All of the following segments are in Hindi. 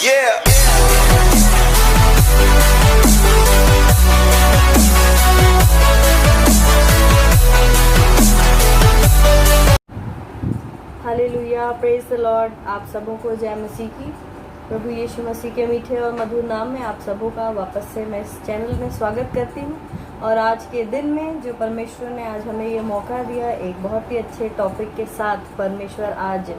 Yeah. Hallelujah, praise the Lord. आप सबों को जय मसीह की। प्रभु यीशु मसीह के मीठे और मधुर नाम में आप सबों का वापस से मैं इस चैनल में स्वागत करती हूँ। और आज के दिन में जो परमेश्वर ने आज हमें ये मौका दिया, एक बहुत ही अच्छे टॉपिक के साथ परमेश्वर आज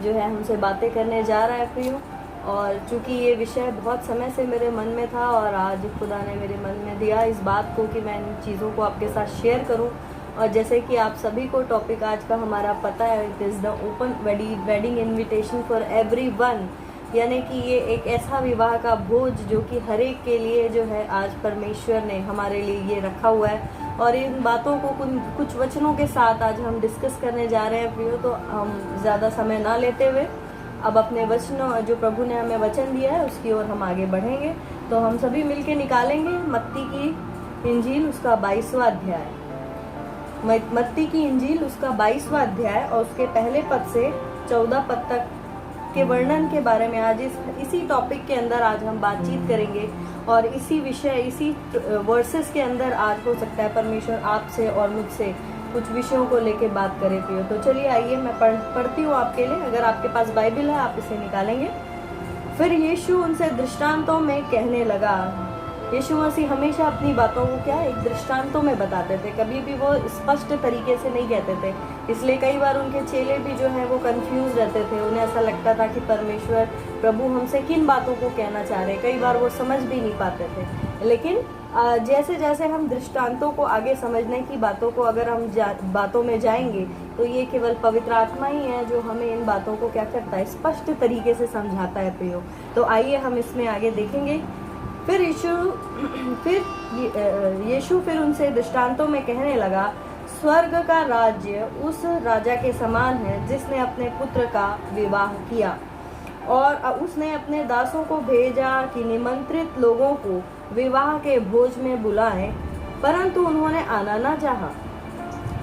जो है हमसे बातें करने जा रहा है प्रियो। और चूँकि ये विषय बहुत समय से मेरे मन में था और आज खुदा ने मेरे मन में दिया इस बात को कि मैं इन चीज़ों को आपके साथ शेयर करूँ। और जैसे कि आप सभी को टॉपिक आज का हमारा पता है, it is the open wedding invitation for everyone, यानी कि ये एक ऐसा विवाह का भोज जो कि हर एक के लिए जो है आज परमेश्वर ने हमारे लिए ये रखा हुआ है। और इन बातों को कुछ वचनों के साथ आज हम डिस्कस करने जा रहे हैं प्रियो। तो हम ज़्यादा समय ना लेते हुए अब अपने वचन जो प्रभु ने हमें वचन दिया है उसकी ओर हम आगे बढ़ेंगे। तो हम सभी मिलके निकालेंगे मत्ती की इंजील उसका 22वां अध्याय, मत्ती की इंजील उसका 22वां अध्याय और उसके पहले पद से 14 पद तक के वर्णन के बारे में आज इसी टॉपिक के अंदर आज हम बातचीत करेंगे। और इसी वर्सेस के अंदर आज हो सकता है परमेश्वर आपसे और मुझसे कुछ विषयों को लेके बात करे पियो। तो चलिए आइए मैं पढ़ती हूँ आपके लिए। अगर आपके पास बाइबल है आप इसे निकालेंगे। फिर यीशु उनसे दृष्टांतों में कहने लगा। यीशु मसीह हमेशा अपनी बातों को क्या एक दृष्टांतों में बताते थे, कभी भी वो स्पष्ट तरीके से नहीं कहते थे। इसलिए कई बार उनके चेले भी जो है वो कंफ्यूज रहते थे। उन्हें ऐसा लगता था कि परमेश्वर प्रभु हमसे किन बातों को कहना चाह रहे हैं। कई बार वो समझ भी नहीं पाते थे। लेकिन जैसे जैसे हम दृष्टांतों को आगे समझने की बातों को अगर हम बातों में जाएंगे तो ये केवल पवित्र आत्मा ही है जो हमें इन बातों को क्या करता है, स्पष्ट तरीके से समझाता है प्रियो। तो आइए हम इसमें आगे देखेंगे। फिर यीशु फिर उनसे दृष्टांतों में कहने लगा, स्वर्ग का राज्य उस राजा के समान है जिसने अपने पुत्र का विवाह किया और उसने अपने दासों को भेजा कि निमंत्रित लोगों को विवाह के भोज में बुलाएं, परंतु उन्होंने आना न चाहा।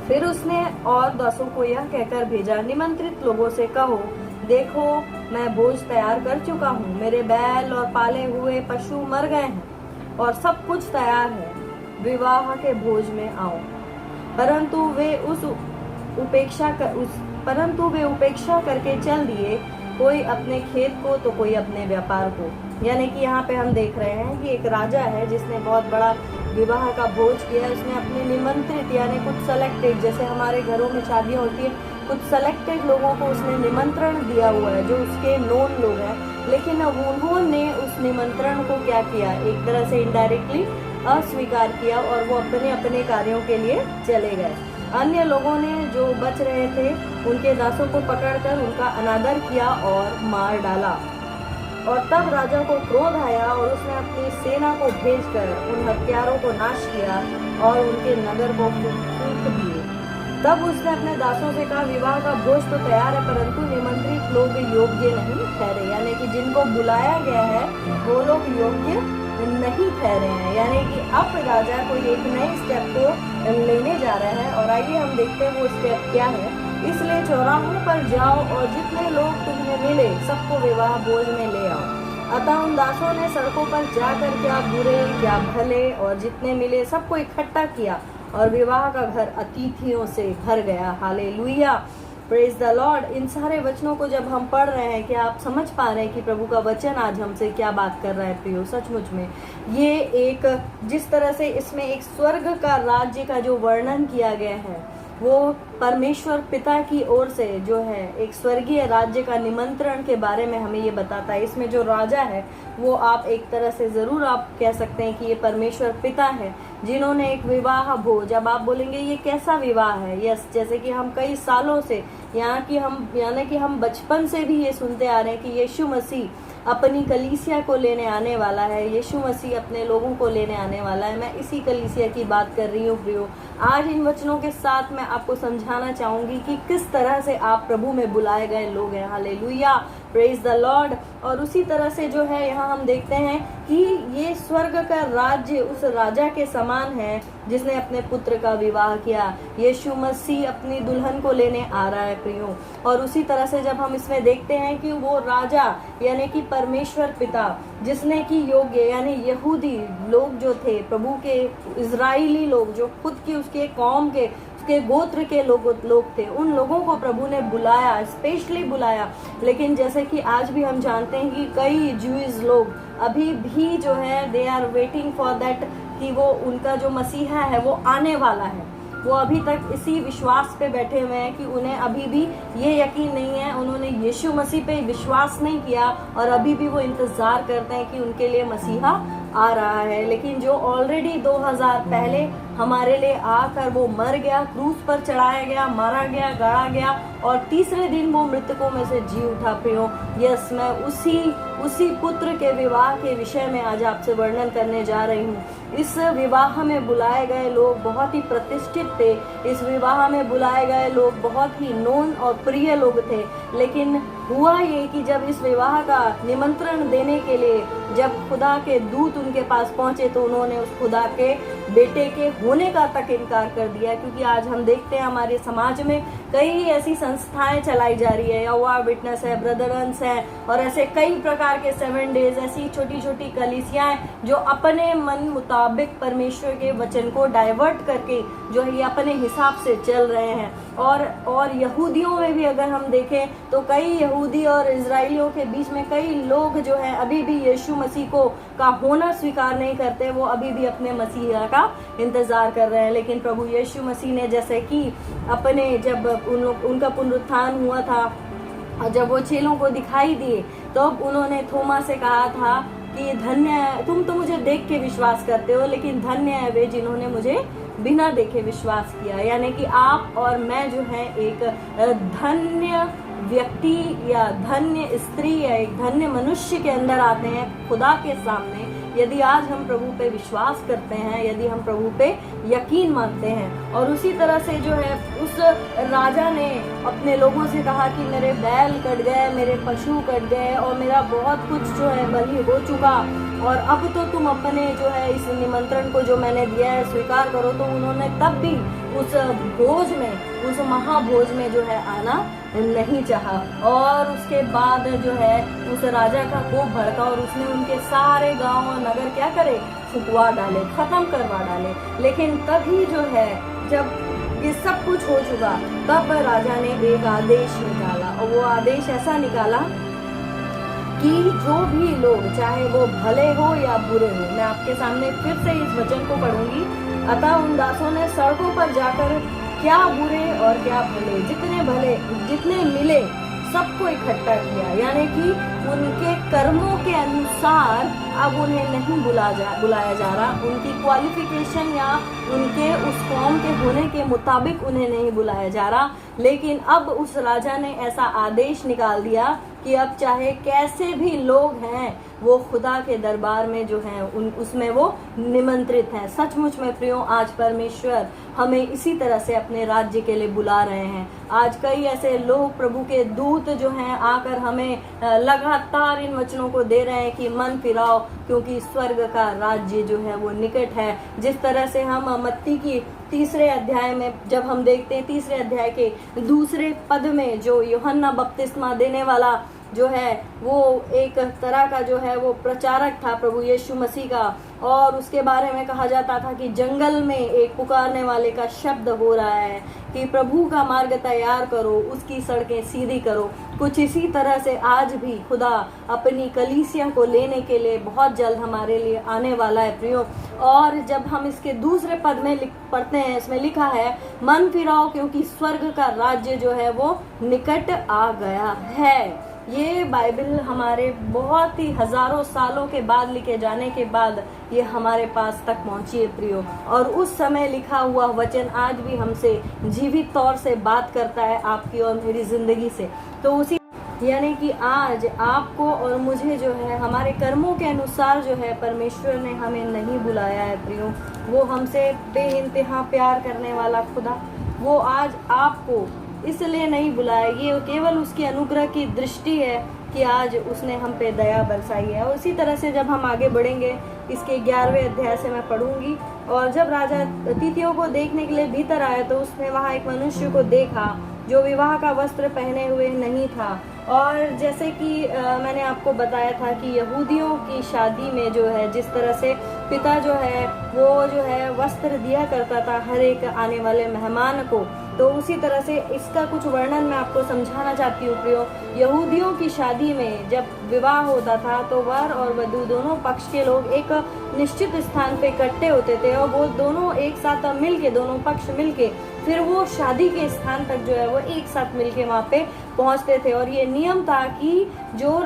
फिर उसने और दासों को यह कहकर भेजा, निमंत्रित लोगों से कहो, देखो मैं भोज तैयार कर चुका हूँ, मेरे बैल और पाले हुए पशु मर गए हैं और सब कुछ तैयार है, विवाह के भोज में आओ। परंतु वे उपेक्षा करके चल दिए, कोई अपने खेत को तो कोई अपने व्यापार को। यानी कि यहाँ पे हम देख रहे हैं कि एक राजा है जिसने बहुत बड़ा विवाह का भोज किया। उसने अपने निमंत्रित यानी कुछ सेलेक्टेड, जैसे हमारे घरों में शादियाँ होती है, कुछ सेलेक्टेड लोगों को उसने निमंत्रण दिया हुआ है जो उसके नोन लोग हैं। लेकिन अब उन्होंने उस निमंत्रण को क्या किया, एक तरह से इनडायरेक्टली अस्वीकार किया और वो अपने अपने कार्यों के लिए चले गए। अन्य लोगों ने जो बच रहे थे उनके दासों को पकड़कर उनका अनादर किया और मार डाला। और तब राजा को क्रोध आया और उसने अपनी सेना को भेजकर उन हत्यारों को नाश किया और उनके नगर को फूंक दिए। तब उसने अपने दासों से कहा, विवाह का भोज तो तैयार है परंतु निमंत्रित लोग योग्य नहीं ठहरे। यानी कि जिनको बुलाया गया है वो लोग योग्य नहीं ठहरे हैं। यानी कि अब राजा कोई एक नए स्टेप को लेने जा रहा है। और आइए हम देखते हैं वो स्टेप क्या है। इसलिए चौराहों पर जाओ और जितने लोग तुम्हें मिले सबको विवाह भोज में ले आओ। अतः उन दासों ने सड़कों पर जाकर क्या बुरे क्या भले और जितने मिले सबको इकट्ठा किया और विवाह का घर अतिथियों से भर गया। Hallelujah, praise the lord. इन सारे वचनों को जब हम पढ़ रहे हैं, क्या आप समझ पा रहे हैं कि प्रभु का वचन आज हमसे क्या बात कर रहा है प्रियो। सचमुच में ये एक जिस तरह से इसमें एक स्वर्ग का राज्य का जो वर्णन किया गया है वो परमेश्वर पिता की ओर से जो है एक स्वर्गीय राज्य का निमंत्रण के बारे में हमें ये बताता है। इसमें जो राजा है वो आप एक तरह से ज़रूर आप कह सकते हैं कि ये परमेश्वर पिता है जिन्होंने एक विवाह भोज। अब आप बोलेंगे ये कैसा विवाह है। यस, जैसे कि हम कई सालों से यानी कि हम बचपन से भी ये सुनते आ रहे हैं कि यीशु मसीह अपनी कलीसिया को लेने आने वाला है, यीशु मसीह अपने लोगों को लेने आने वाला है। मैं इसी कलीसिया की बात कर रही हूँ प्रियो। आज इन वचनों के साथ मैं आपको समझाना चाहूंगी कि किस तरह से आप प्रभु में बुलाए गए लोग हैं। Hallelujah, praise the Lord. और उसी तरह से जो है यहाँ हम देखते हैं कि ये स्वर्ग का राज्य उस राजा के समान है जिसने अपने पुत्र का विवाह किया। यीशु मसीह अपनी दुल्हन को लेने आ रहा है प्रियो। और उसी तरह से जब हम इसमें देखते हैं कि वो राजा यानी कि परमेश्वर पिता जिसने कि योग्य यानी यहूदी लोग जो थे, प्रभु के इजराइली लोग जो खुद की उसके कौम के उसके गोत्र के लोग थे, उन लोगों को प्रभु ने बुलाया, स्पेशली बुलाया। लेकिन जैसे कि आज भी हम जानते हैं कि कई ज्यूइश लोग अभी भी जो है they are waiting for that कि वो उनका जो मसीहा है वो आने वाला है। वो अभी तक इसी विश्वास पे बैठे हुए हैं कि उन्हें अभी भी ये यकीन नहीं है, उन्होंने यीशु मसीह पे विश्वास नहीं किया और अभी भी वो इंतजार करते हैं कि उनके लिए मसीहा आ रहा है। लेकिन जो ऑलरेडी 2000 पहले हमारे लिए आकर वो मर गया, क्रूस पर चढ़ाया गया, मारा गया, गाड़ा गया और तीसरे दिन वो मृतकों में से जी उठा प्रियो। यस, मैं उसी पुत्र के विवाह के विषय में आज आपसे वर्णन करने जा रही हूँ। इस विवाह में बुलाए गए लोग बहुत ही प्रतिष्ठित थे, इस विवाह में बुलाए गए लोग बहुत ही नोन और प्रिय लोग थे। लेकिन हुआ ये कि जब इस विवाह का निमंत्रण देने के लिए जब खुदा के दूत उनके पास पहुंचे तो उन्होंने उस खुदा के बेटे के होने का तक इनकार कर दिया। क्योंकि आज हम देखते हैं हमारे समाज में कई ऐसी संस्थाएं चलाई जा रही है, यहोवा विटनेस है, ब्रदरन्स है और ऐसे कई प्रकार के 7 डेज ऐसी छोटी छोटी कलीसियाएं जो अपने मन मुताबिक परमेश्वर के वचन को डाइवर्ट करके जो है ये अपने हिसाब से चल रहे हैं। और यहूदियों में भी अगर हम देखें तो कई यहूदी और इजराइलियों के बीच में कई लोग जो है अभी भी यीशु मसीह को का होना स्वीकार नहीं करते, वो अभी भी अपने मसीहा का इंतजार कर रहे हैं। लेकिन प्रभु यीशु मसीह ने जैसे कि अपने जब उनका पुनरुत्थान हुआ था और जब वो चेलों को दिखाई दिए तो उन्होंने थोमा से कहा था कि धन्य तुम तो मुझे देख के विश्वास करते हो, लेकिन धन्य है वे जिन्होंने मुझे बिना देखे विश्वास किया। यानी कि आप और मैं जो है एक धन्य व्यक्ति या धन्य स्त्री या एक धन्य मनुष्य के अंदर आते हैं खुदा के सामने यदि आज हम प्रभु पे विश्वास करते हैं, यदि हम प्रभु पे यकीन मानते हैं। और उसी तरह से जो है उस राजा ने अपने लोगों से कहा कि मेरे बैल कट गए, मेरे पशु कट गए और मेरा बहुत कुछ जो है बलि हो चुका और अब तो तुम अपने जो है इस निमंत्रण को जो मैंने दिया है स्वीकार करो। तो उन्होंने तब भी उस भोज में, उस महाभोज में जो है आना नहीं चाहा। और उसके बाद जो है उस राजा का कोप भड़का और उसने उनके सारे गांव और नगर क्या करे, फुकवा डाले, खत्म करवा डाले। लेकिन तभी जो है जब ये सब कुछ हो चुका तब राजा ने एक आदेश निकाला और वो आदेश ऐसा निकाला कि जो भी लोग चाहे वो भले हो या बुरे हो, मैं आपके सामने फिर से इस वचन को पढ़ूंगी। अतः उन दासों ने सड़कों पर जाकर क्या बुरे और क्या भले, जितने मिले सबको इकट्ठा किया। यानी कि उनके कर्मों के अनुसार अब उन्हें नहीं बुलाया जा रहा, उनकी क्वालिफिकेशन या उनके उस कौम के होने के मुताबिक उन्हें नहीं बुलाया जा रहा। लेकिन अब उस राजा ने ऐसा आदेश निकाल दिया कि अब चाहे कैसे भी लोग हैं वो खुदा के दरबार में जो हैं उसमें वो निमंत्रित हैं। सचमुच में प्रियो, आज परमेश्वर हमें इसी तरह से अपने राज्य के लिए बुला रहे हैं। आज कई ऐसे लोग, प्रभु के दूत जो हैं आकर हमें लगातार इन वचनों को दे रहे हैं कि मन फिराओ क्योंकि स्वर्ग का राज्य जो है वो निकट है। जिस तरह से हम मत्ती की 3 अध्याय में जब हम देखते हैं 3 अध्याय के 2 पद में जो यूहन्ना बपतिस्मा देने वाला जो है वो एक तरह का जो है वो प्रचारक था प्रभु यीशु मसीह का, और उसके बारे में कहा जाता था कि जंगल में एक पुकारने वाले का शब्द हो रहा है कि प्रभु का मार्ग तैयार करो, उसकी सड़कें सीधी करो। कुछ इसी तरह से आज भी खुदा अपनी कलीसिया को लेने के लिए बहुत जल्द हमारे लिए आने वाला है प्रियो। और जब हम इसके 2 पद में पढ़ते हैं, इसमें लिखा है मन फिराओ क्योंकि स्वर्ग का राज्य जो है वो निकट आ गया है। ये बाइबल हमारे बहुत ही हजारों सालों के बाद लिखे जाने के बाद ये हमारे पास तक पहुंची है प्रियो। और उस समय लिखा हुआ वचन आज भी हमसे जीवित तौर से बात करता है, आपकी और मेरी जिंदगी से। तो उसी यानी कि आज आपको और मुझे जो है हमारे कर्मों के अनुसार जो है परमेश्वर ने हमें नहीं बुलाया है प्रियो। वो हमसे बेइंतहा प्यार करने वाला खुदा, वो आज आपको इसलिए नहीं बुलाया, ये केवल उसकी अनुग्रह की दृष्टि है कि आज उसने हम पे दया बरसाई है। और उसी तरह से जब हम आगे बढ़ेंगे, इसके 11वें अध्याय से मैं पढ़ूंगी। और जब राजा तितियों को देखने के लिए भीतर आया तो उसने वहाँ एक मनुष्य को देखा जो विवाह का वस्त्र पहने हुए नहीं था। और जैसे कि मैंने आपको बताया था कि यहूदियों की शादी में जो है, जिस तरह से पिता जो है वो जो है वस्त्र दिया करता था हर एक आने वाले मेहमान को, तो उसी तरह से इसका कुछ वर्णन मैं आपको समझाना चाहती हूँ प्रियो। यहूदियों की शादी में जब विवाह होता था तो वर और वधू दोनों पक्ष के लोग एक निश्चित स्थान पे इकट्ठे होते थे और वो दोनों एक साथ मिलके, दोनों पक्ष मिलके फिर वो शादी के स्थान तक जो है वो एक साथ मिलके वहाँ पे पहुँचते थे। और ये नियम था कि जो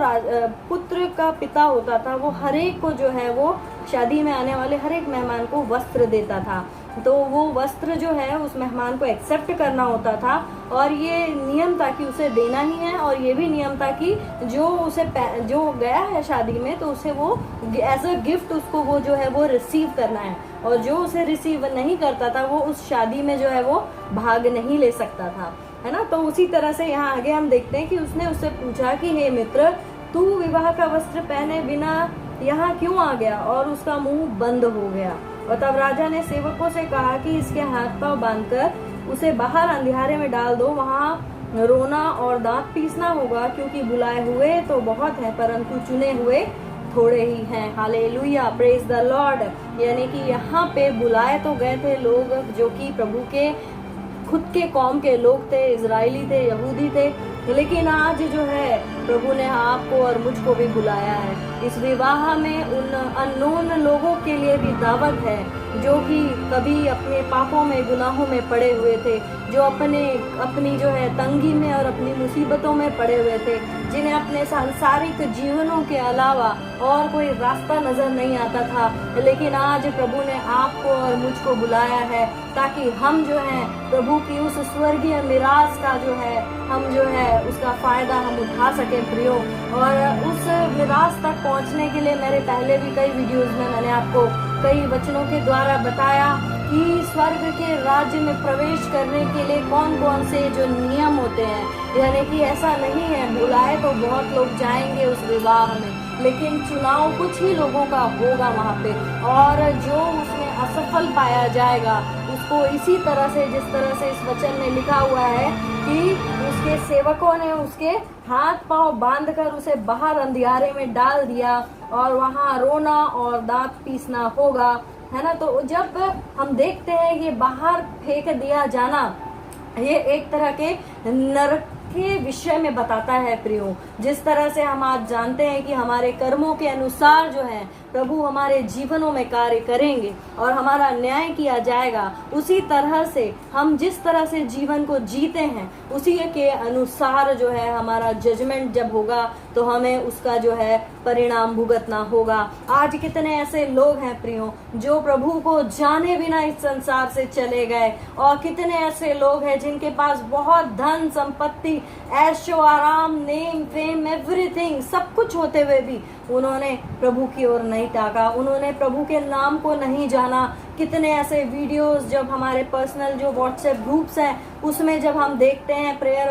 पुत्र का पिता होता था वो हर एक को जो है वो शादी में आने वाले हर एक मेहमान को वस्त्र देता था। तो वो वस्त्र जो है उस मेहमान को एक्सेप्ट करना होता था और ये नियम था कि उसे देना ही है। और ये भी नियम था कि जो गया है शादी में तो उसे वो एज अ गिफ्ट उसको वो जो है वो रिसीव करना है, और जो उसे रिसीव नहीं करता था वो उस शादी में जो है वो भाग नहीं ले सकता था, है ना। तो उसी तरह से यहाँ आगे हम देखते हैं कि उसने उससे पूछा कि हे मित्र, तू विवाह का वस्त्र पहने बिना यहाँ क्यों आ गया? और उसका मुंह बंद हो गया। और तब राजा ने सेवकों से कहा कि इसके हाथ पांव बांधकर उसे बाहर अंधियारे में डाल दो, वहाँ रोना और दांत पीसना होगा, क्योंकि बुलाए हुए तो बहुत है परंतु चुने हुए थोड़े ही हैं। Hallelujah, praise the Lord. यानी कि यहाँ पे बुलाए तो गए थे लोग जो कि प्रभु के खुद के कौम के लोग थे, इजरायली थे, यहूदी थे, लेकिन आज जो है प्रभु ने आपको और मुझको भी बुलाया है। इस विवाह में उन अननोन लोगों के लिए भी दावत है जो कि कभी अपने पापों में, गुनाहों में पड़े हुए थे, जो अपनी जो है तंगी में और अपनी मुसीबतों में पड़े हुए थे, जिन्हें अपने सांसारिक जीवनों के अलावा और कोई रास्ता नजर नहीं आता था। लेकिन आज प्रभु ने आपको और मुझको बुलाया है ताकि हम जो है प्रभु की उस स्वर्गीय मिरास का जो है हम जो है उसका फायदा हम उठा सके प्रियो। और उस मिरास तक पहुंचने के लिए मेरे पहले भी कई वीडियोस में मैंने आपको कई वचनों के द्वारा बताया कि स्वर्ग के राज्य में प्रवेश करने के लिए कौन कौन से जो नियम होते हैं। यानी कि ऐसा नहीं है, बुलाए तो बहुत लोग जाएंगे उस विवाह में, लेकिन चुनाव कुछ ही लोगों का होगा वहाँ पे, और जो उसमें असफल पाया जाएगा उसको इसी तरह से, जिस तरह से इस वचन में लिखा हुआ है कि उसके सेवकों ने उसके हाथ पांव बांधकर उसे बाहर अंधियारे में डाल दिया और वहाँ रोना और दांत पीसना होगा, है ना। तो जब हम देखते हैं ये बाहर फेंक दिया जाना, ये एक तरह के नरक के विषय में बताता है प्रियो। जिस तरह से हम आज जानते हैं कि हमारे कर्मों के अनुसार जो है प्रभु हमारे जीवनों में कार्य करेंगे और हमारा न्याय किया जाएगा, उसी तरह से हम जिस तरह से जीवन को जीते हैं उसी के अनुसार जो है हमारा जजमेंट जब होगा तो हमें उसका जो है परिणाम भुगतना होगा। आज कितने ऐसे लोग हैं प्रियो जो प्रभु को जाने बिना इस संसार से चले गए, और कितने ऐसे लोग हैं जिनके पास बहुत धन संपत्ति, ऐशो आराम, नेम फेम, एवरीथिंग सब कुछ होते हुए भी उन्होंने प्रभु की ओर नहीं ताका, उन्होंने प्रभु के नाम को नहीं जाना। कितने ऐसे वीडियोस जब हमारे पर्सनल जो व्हाट्सएप ग्रुप्स हैं उसमें जब हम देखते हैं प्रेयर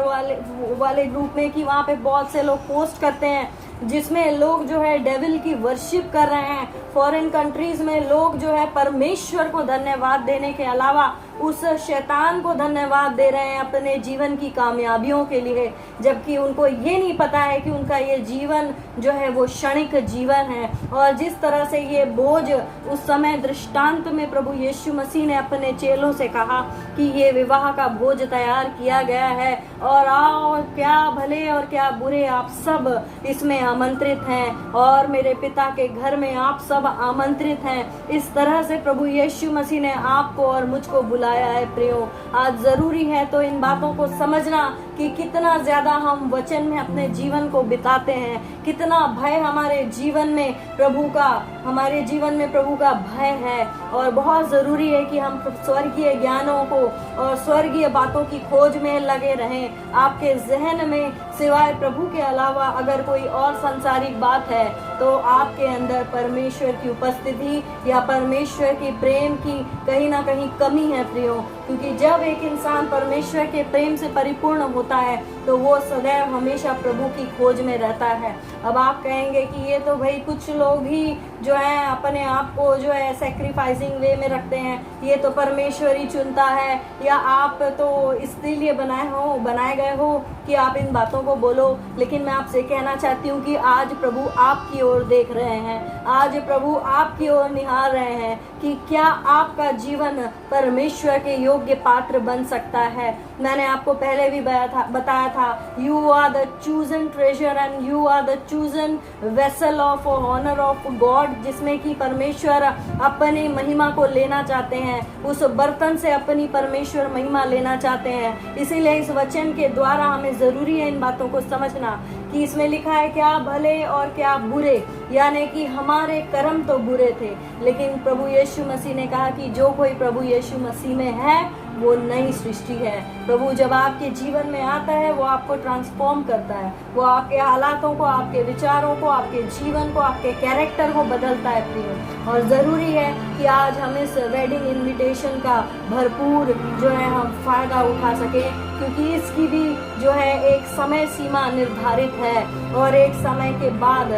वाले ग्रुप में कि वहाँ पे बहुत से लोग पोस्ट करते हैं जिसमें लोग जो है डेविल की वर्शिप कर रहे हैं। फॉरेन कंट्रीज में लोग जो है परमेश्वर को धन्यवाद देने के अलावा उस शैतान को धन्यवाद दे रहे हैं अपने जीवन की कामयाबियों के लिए, जबकि उनको ये नहीं पता है कि उनका ये जीवन जो है वो क्षणिक जीवन है। और जिस तरह से ये बोझ उस समय दृष्टांत में प्रभु यीशु मसीह ने अपने चेलों से कहा कि ये विवाह का बोझ तैयार किया गया है और आओ, क्या भले और क्या बुरे आप सब इसमें आमंत्रित हैं और मेरे पिता के घर में आप सब आमंत्रित हैं। इस तरह से प्रभु यीशु मसीह ने आपको और मुझको बुलाया है प्रियो। आज जरूरी है तो इन बातों को समझना कि कितना ज्यादा हम वचन में अपने जीवन को बिताते हैं, कितना भय हमारे जीवन में प्रभु का भय है। और बहुत जरूरी है कि हम स्वर्गीय ज्ञानों को और स्वर्गीय बातों की खोज में लगे रहें। आपके जहन में सिवाय प्रभु के अलावा अगर कोई और सांसारिक बात है तो आपके अंदर परमेश्वर की उपस्थिति या परमेश्वर की प्रेम की कहीं ना कहीं कमी है प्रियो। क्योंकि जब एक इंसान परमेश्वर के प्रेम से परिपूर्ण होता है तो वो सदैव हमेशा प्रभु की खोज में रहता है। अब आप कहेंगे कि ये तो भाई कुछ लोग ही जो है अपने आप को जो है सैक्रिफाइसिंग वे में रखते हैं, ये तो परमेश्वर ही चुनता है, या आप तो इसलिए बनाए गए हो कि आप इन बातों को बोलो। लेकिन मैं आपसे कहना चाहती हूँ कि आज प्रभु आपकी ओर देख रहे हैं, आज प्रभु आपकी ओर निहार रहे हैं कि क्या आपका जीवन परमेश्वर के योग्य पात्र बन सकता है। मैंने आपको पहले भी बताया था, you are the chosen treasure and you are the chosen vessel of honour of God, जिसमें कि परमेश्वर अपनी महिमा को लेना चाहते हैं, उस बर्तन से अपनी परमेश्वर महिमा लेना चाहते हैं। इसीलिए इस वचन के द्वारा हमें जरूरी है इन बातों को समझना कि इसमें लिखा है क्या भले और क्या बुरे, यानी कि हमारे कर्म तो बुरे थे, लेकिन प्रभु यीशु मसीह ने कहा कि जो कोई प्रभु यीशु मसीह में है वो नई सृष्टि है। प्रभु जब आपके जीवन में आता है वो आपको ट्रांसफॉर्म करता है, वो आपके हालातों को, आपके विचारों को, आपके जीवन को, आपके कैरेक्टर को बदलता है प्रियो। और ज़रूरी है कि आज हम इस वेडिंग इनविटेशन का भरपूर जो है हम फायदा उठा सकें, क्योंकि इसकी भी जो है एक समय सीमा निर्धारित है और एक समय के बाद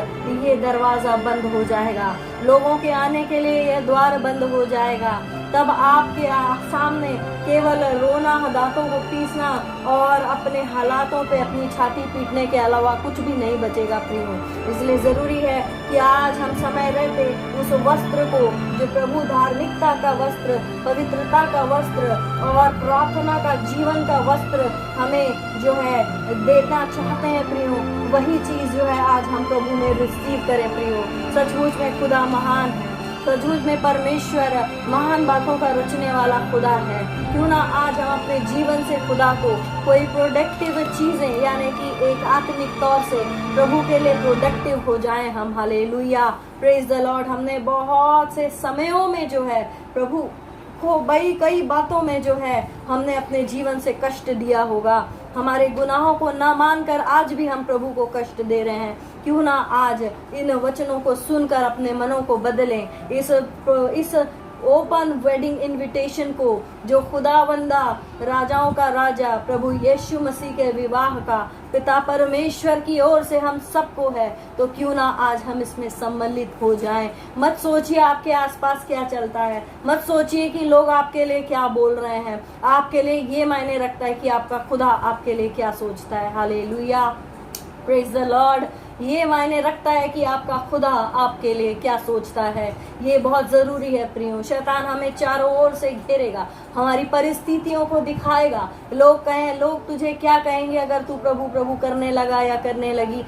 ये दरवाज़ा बंद हो जाएगा, लोगों के आने के लिए यह द्वार बंद हो जाएगा। तब आपके सामने केवल रोना, दांतों को पीसना और अपने हालातों पे अपनी छाती पीटने के अलावा कुछ भी नहीं बचेगा प्रियो। इसलिए ज़रूरी है कि आज हम समय रहते उस वस्त्र को, जो प्रभु धार्मिकता का वस्त्र, पवित्रता का वस्त्र और प्रार्थना का जीवन का वस्त्र हमें जो है देना चाहते हैं प्रियो, वही चीज़ जो है आज हम प्रभु में रिसीव करें प्रियो। सचमुच में खुदा महान है, सचमुच में परमेश्वर महान बातों का रचने वाला खुदा है। क्यों ना आज हम अपने जीवन से खुदा को कोई प्रोडक्टिव चीज़ें, यानी कि एक आत्मिक तौर से प्रभु के लिए प्रोडक्टिव हो जाएं हम। Hallelujah, praise the Lord. हमने बहुत से समयों में जो है प्रभु को कई बातों में जो है हमने अपने जीवन से कष्ट दिया होगा, हमारे गुनाहों को ना मानकर आज भी हम प्रभु को कष्ट दे रहे हैं। क्यों ना आज इन वचनों को सुनकर अपने मनों को बदलें। इस ओपन वेडिंग इनविटेशन को, जो खुदावंदा राजाओं का राजा प्रभु यीशु मसीह के विवाह का पिता परमेश्वर की ओर से हम सबको है, तो क्यों ना आज हम इसमें सम्मिलित हो जाएं। मत सोचिए आपके आसपास क्या चलता है, मत सोचिए कि लोग आपके लिए क्या बोल रहे हैं। आपके लिए ये मायने रखता है कि आपका खुदा आपके लिए क्या सोचता है। Hallelujah, praise the Lord. ये मायने रखता है कि आपका खुदा आपके लिए क्या सोचता है। ये बहुत ज़रूरी है प्रियो। शैतान हमें चारों ओर से घेरेगा, हमारी परिस्थितियों को दिखाएगा। लोग तुझे क्या कहेंगे अगर तू प्रभु प्रभु करने लगा या करने लगी।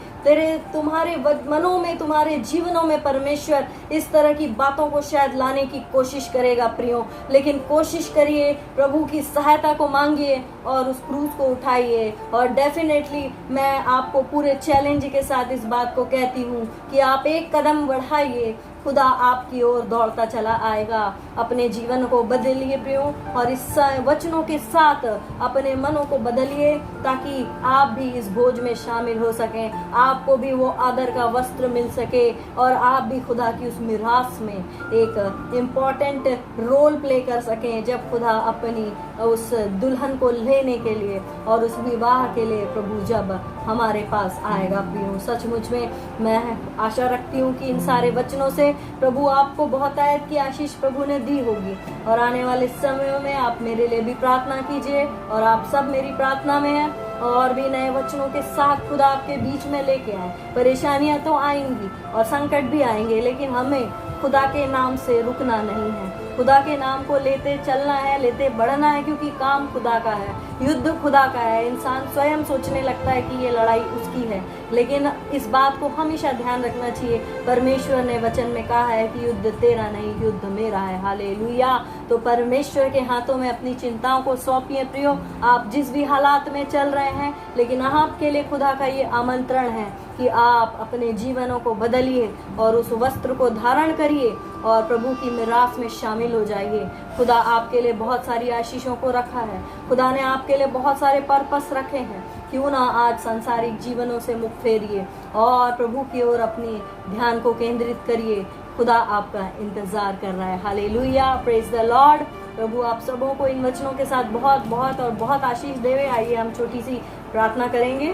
तुम्हारे मनों में, तुम्हारे जीवनों में परमेश्वर इस तरह की बातों को शायद लाने की कोशिश करेगा प्रियो, लेकिन कोशिश करिए, प्रभु की सहायता को मांगिए और उस क्रूज को उठाइए। और डेफिनेटली मैं आपको पूरे चैलेंज के साथ इस बात को कहती हूँ कि आप एक कदम बढ़ाइए, खुदा आपकी ओर दौड़ता चला आएगा। अपने जीवन को बदलिए प्रियो, और इस वचनों के साथ अपने मनों को बदलिए, ताकि आप भी इस भोज में शामिल हो सकें, आपको भी वो आदर का वस्त्र मिल सके और आप भी खुदा की उस मिरास में एक इम्पॉर्टेंट रोल प्ले कर सकें, जब खुदा अपनी उस दुल्हन को लेने के लिए और उस विवाह के लिए प्रभु जब हमारे पास आएगा प्रियो। सचमुच में मैं आशा रखती हूँ कि इन सारे वचनों से प्रभु आपको बहुत आयत की आशीष प्रभु ने दी होगी। और आने वाले समयों में आप मेरे लिए भी प्रार्थना कीजिए, और आप सब मेरी प्रार्थना में हैं, और भी नए वचनों के साथ खुदा आपके बीच में लेके आए। परेशानियां तो आएंगी और संकट भी आएंगे, लेकिन हमें खुदा के नाम से रुकना नहीं है। खुदा के नाम को लेते चलना है, लेते बढ़ना है, क्योंकि काम खुदा का है, युद्ध खुदा का है। इंसान स्वयं सोचने लगता है कि ये लड़ाई उसकी है, लेकिन इस बात को हमेशा ध्यान रखना चाहिए, परमेश्वर ने वचन में कहा है कि युद्ध तेरा नहीं, युद्ध मेरा है। हालेलुया। तो परमेश्वर के हाथों में अपनी चिंताओं को सौंपिए प्रियो। आप जिस भी हालात में चल रहे हैं, लेकिन आपके लिए खुदा का ये आमंत्रण है कि आप अपने जीवनों को बदलिए और उस वस्त्र को धारण करिए और प्रभु की मिरास में शामिल हो जाइए। खुदा आपके लिए बहुत सारी आशीषों को रखा है, खुदा ने आपके लिए बहुत सारे पर्पस रखे हैं। क्यों ना आज सांसारिक जीवनों से मुख फेरिए और प्रभु की ओर अपनी ध्यान को केंद्रित करिए। खुदा आपका इंतजार कर रहा है। Hallelujah, praise the lord. प्रभु आप सबों को इन वचनों के साथ बहुत बहुत और बहुत आशीष देवे। आइए हम छोटी सी प्रार्थना करेंगे।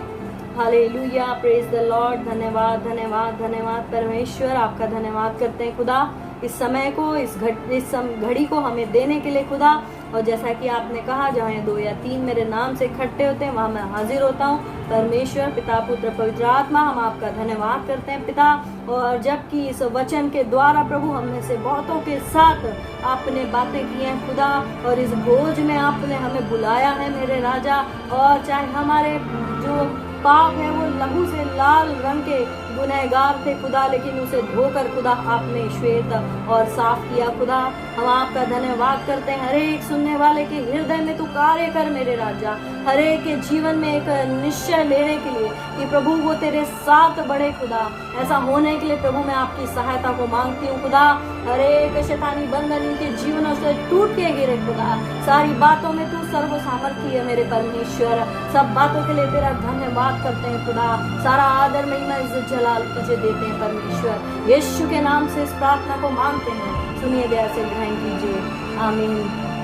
Hallelujah, praise the Lord. धन्यवाद धन्यवाद धन्यवाद परमेश्वर, आपका धन्यवाद करते हैं खुदा इस समय को, इस घड़ी को हमें देने के लिए खुदा। और जैसा कि आपने कहा, जहाँ 2 या 3 मेरे नाम से इकट्ठे होते हैं वहाँ मैं हाजिर होता हूँ। परमेश्वर पिता पुत्र पवित्र आत्मा, हम आपका धन्यवाद करते हैं पिता। और जबकि इस वचन के द्वारा प्रभु हम में से बहुतों के साथ आपने बातें की हैं खुदा, और इस भोज में आपने हमें बुलाया है मेरे राजा। और चाहे हमारे जो पाप है वो लहू से लाल रंग के गुनहगार थे खुदा, लेकिन उसे धोकर खुदा आपने श्वेत और साफ किया खुदा। हम आपका धन्यवाद करते हैं। हर एक सुनने वाले के हृदय में तू कार्य कर मेरे राजा, हर एक के जीवन में एक निश्चय लेने के लिए कि प्रभु वो तेरे साथ बढ़े खुदा। ऐसा होने के लिए प्रभु मैं आपकी सहायता को मांगती हूँ खुदा। हर एक शैतानी बंधन इनके जीवनों से टूट के गिरे खुदा। सारी बातों में तू सर्व सामर्थी है मेरे परमेश्वर। सब बातों के लिए तेरा धन्यवाद करते हैं खुदा। सारा आदर महिमा इज्जत जलाल तुझे देते हैं परमेश्वर। यीशु के नाम से इस प्रार्थना को मांगते हैं, सुनिए दया से ग्रहण कीजिए। आमीन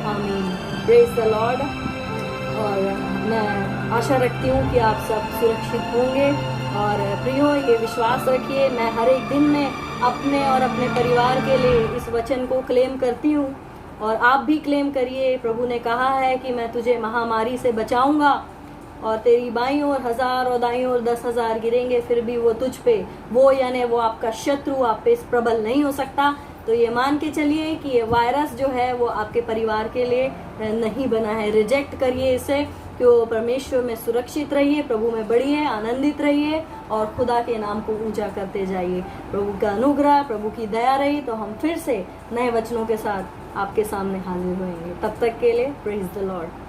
आमीन, प्रेज द लॉर्ड। और मैं आशा रखती हूँ कि आप सब सुरक्षित होंगे। और प्रियो, ये विश्वास रखिए, मैं हर एक दिन में अपने और अपने परिवार के लिए इस वचन को क्लेम करती हूँ, और आप भी क्लेम करिए। प्रभु ने कहा है कि मैं तुझे महामारी से बचाऊंगा, और तेरी बाईं ओर 1000 और दाईं ओर 10,000 गिरेंगे, फिर भी वो तुझ पे, वो यानी वो आपका शत्रु आप पे प्रबल नहीं हो सकता। तो ये मान के चलिए कि ये वायरस जो है वो आपके परिवार के लिए नहीं बना है। रिजेक्ट करिए इसे, कि वो परमेश्वर में सुरक्षित रहिए, प्रभु में बढ़िए, आनंदित रहिए और खुदा के नाम को ऊंचा करते जाइए। प्रभु का अनुग्रह, प्रभु की दया रही तो हम फिर से नए वचनों के साथ आपके सामने हाजिर होंगे। तब तक के लिए प्रेज द लॉर्ड।